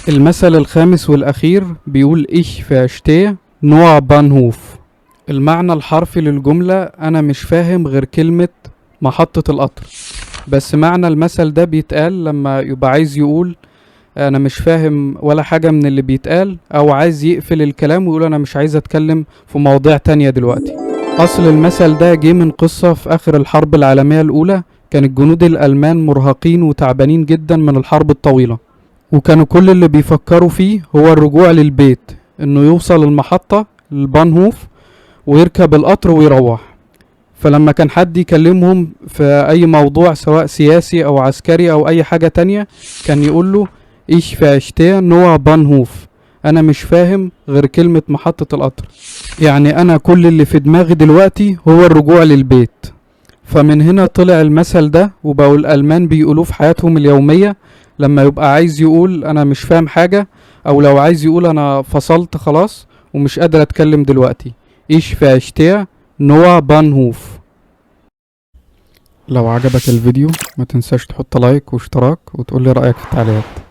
المثل الخامس والأخير بيقول Ich verstehe nur Bahnhof. المعنى الحرفي للجملة أنا مش فاهم غير كلمة محطة القطر. بس معنى المثل ده بيتقال لما يبقى عايز يقول أنا مش فاهم ولا حاجة من اللي بيتقال، أو عايز يقفل الكلام ويقول أنا مش عايز أتكلم في مواضيع تانية دلوقتي. أصل المثل ده جه من قصة في آخر الحرب العالمية الأولى. كان الجنود الألمان مرهقين وتعبانين جدا من الحرب الطويلة، وكانوا كل اللي بيفكروا فيه هو الرجوع للبيت، انه يوصل المحطة البانهوف ويركب القطر ويروح. فلما كان حد يكلمهم في اي موضوع سواء سياسي او عسكري او اي حاجة تانية، كان يقول له Ich verstehe nur Bahnhof. انا مش فاهم غير كلمة محطة القطر، يعني انا كل اللي في دماغي دلوقتي هو الرجوع للبيت. فمن هنا طلع المثل ده، وبقوا الألمان بيقولوه في حياتهم اليومية لما يبقى عايز يقول أنا مش فاهم حاجة، أو لو عايز يقول أنا فصلت خلاص ومش قادر أتكلم دلوقتي. Ich verstehe nur Bahnhof. لو عجبك الفيديو ما تنساش تحط لايك واشتراك وتقولي رأيك في التعليقات.